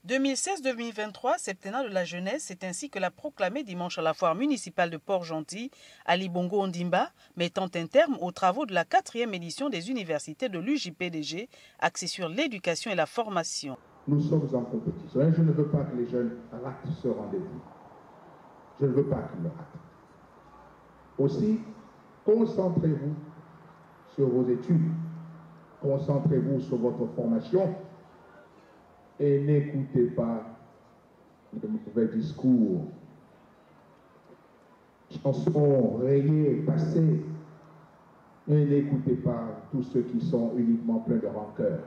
2016-2023, septennat de la jeunesse, c'est ainsi que l'a proclamé dimanche à la foire municipale de Port-Gentil, Ali Bongo Ondimba, mettant un terme aux travaux de la 4e édition des universités de l'UJPDG, axée sur l'éducation et la formation. Nous sommes en compétition et je ne veux pas que les jeunes ratent ce rendez-vous. Je ne veux pas qu'ils le ratent. Aussi, concentrez-vous sur vos études, concentrez-vous sur votre formation et n'écoutez pas de mauvais discours, chansons rayées, passées, et n'écoutez pas tous ceux qui sont uniquement pleins de rancœur.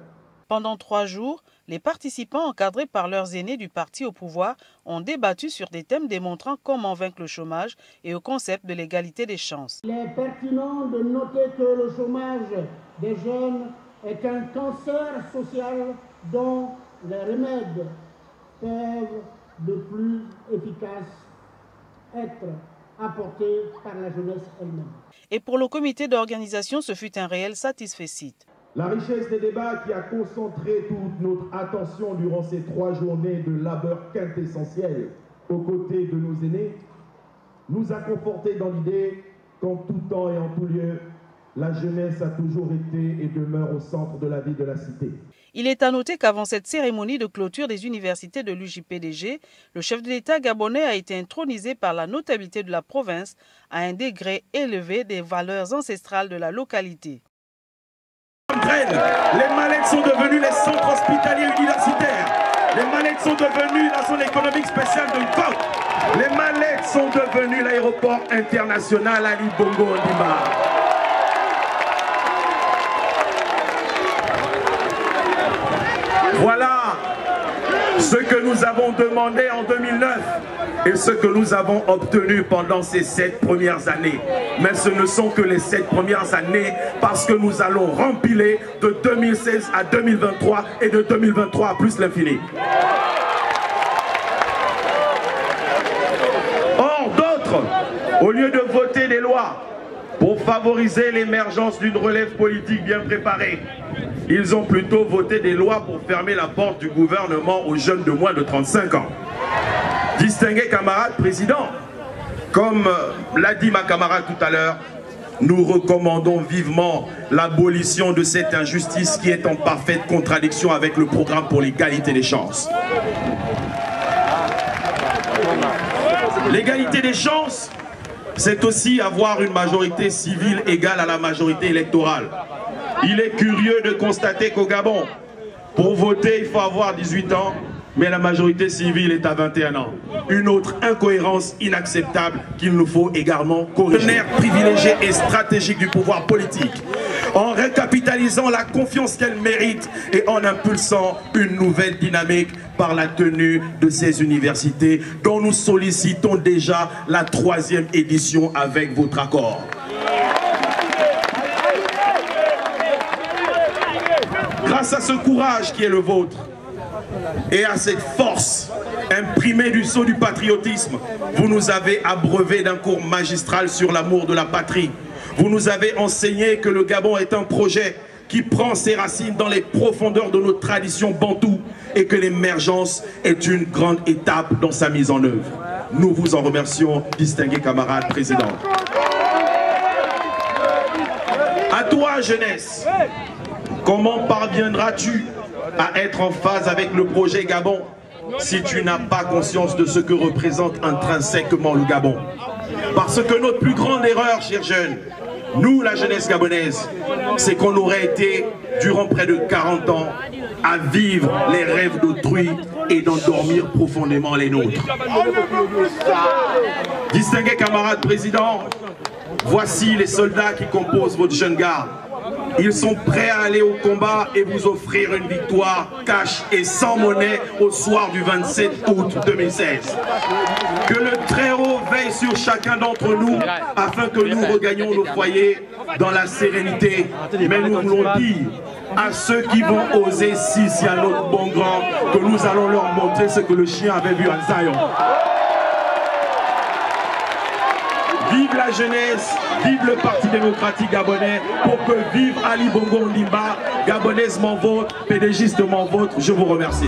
Pendant 3 jours, les participants encadrés par leurs aînés du parti au pouvoir ont débattu sur des thèmes démontrant comment vaincre le chômage et au concept de l'égalité des chances. Il est pertinent de noter que le chômage des jeunes est un cancer social dont les remèdes peuvent de plus efficaces être apportés par la jeunesse elle-même. Et pour le comité d'organisation, ce fut un réel satisfecit. La richesse des débats qui a concentré toute notre attention durant ces 3 journées de labeur quintessentiel aux côtés de nos aînés nous a confortés dans l'idée qu'en tout temps et en tout lieu, la jeunesse a toujours été et demeure au centre de la vie de la cité. Il est à noter qu'avant cette cérémonie de clôture des universités de l'UJPDG, le chef de l'État gabonais a été intronisé par la notabilité de la province à un degré élevé des valeurs ancestrales de la localité. Les Mallettes sont devenus les centres hospitaliers universitaires. Les Mallettes sont devenus la zone économique spéciale de Nkok. Les Mallettes sont devenus l'aéroport international Ali Bongo Ondimba. Voilà ce que nous avons demandé en 2009 et ce que nous avons obtenu pendant ces 7 premières années. Mais ce ne sont que les 7 premières années parce que nous allons rempiler de 2016 à 2023 et de 2023 à plus l'infini. Or, d'autres, au lieu de voter des lois pour favoriser l'émergence d'une relève politique bien préparée, ils ont plutôt voté des lois pour fermer la porte du gouvernement aux jeunes de moins de 35 ans. Distingués camarades présidents, comme l'a dit ma camarade tout à l'heure, nous recommandons vivement l'abolition de cette injustice qui est en parfaite contradiction avec le programme pour l'égalité des chances. L'égalité des chances, c'est aussi avoir une majorité civile égale à la majorité électorale. Il est curieux de constater qu'au Gabon, pour voter, il faut avoir 18 ans, mais la majorité civile est à 21 ans. Une autre incohérence inacceptable qu'il nous faut également corriger. Partenaire privilégié et stratégique du pouvoir politique, en récapitalisant la confiance qu'elle mérite et en impulsant une nouvelle dynamique par la tenue de ces universités dont nous sollicitons déjà la 3e édition avec votre accord. Grâce à ce courage qui est le vôtre et à cette force imprimée du sceau du patriotisme, vous nous avez abreuvé d'un cours magistral sur l'amour de la patrie. Vous nous avez enseigné que le Gabon est un projet qui prend ses racines dans les profondeurs de notre tradition bantoue et que l'émergence est une grande étape dans sa mise en œuvre. Nous vous en remercions, distingués camarades présidents. À toi, jeunesse, comment parviendras-tu à être en phase avec le projet Gabon si tu n'as pas conscience de ce que représente intrinsèquement le Gabon? Parce que notre plus grande erreur, chers jeunes, nous, la jeunesse gabonaise, c'est qu'on aurait été, durant près de 40 ans, à vivre les rêves d'autrui et d'endormir profondément les nôtres. Distingués camarades présidents, voici les soldats qui composent votre jeune garde. Ils sont prêts à aller au combat et vous offrir une victoire cash et sans monnaie au soir du 27 août 2016. Que le Très-Haut veille sur chacun d'entre nous afin que nous regagnions nos foyers dans la sérénité. Mais nous voulons dire à ceux qui vont oser si à notre bon grand que nous allons leur montrer ce que le chien avait vu à Zion. Vive la jeunesse, vive le Parti démocratique gabonais, pour que vive Ali Bongo Ondimba, gabonaisement vôtre, pédégistement vôtre. Je vous remercie.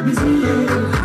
busy.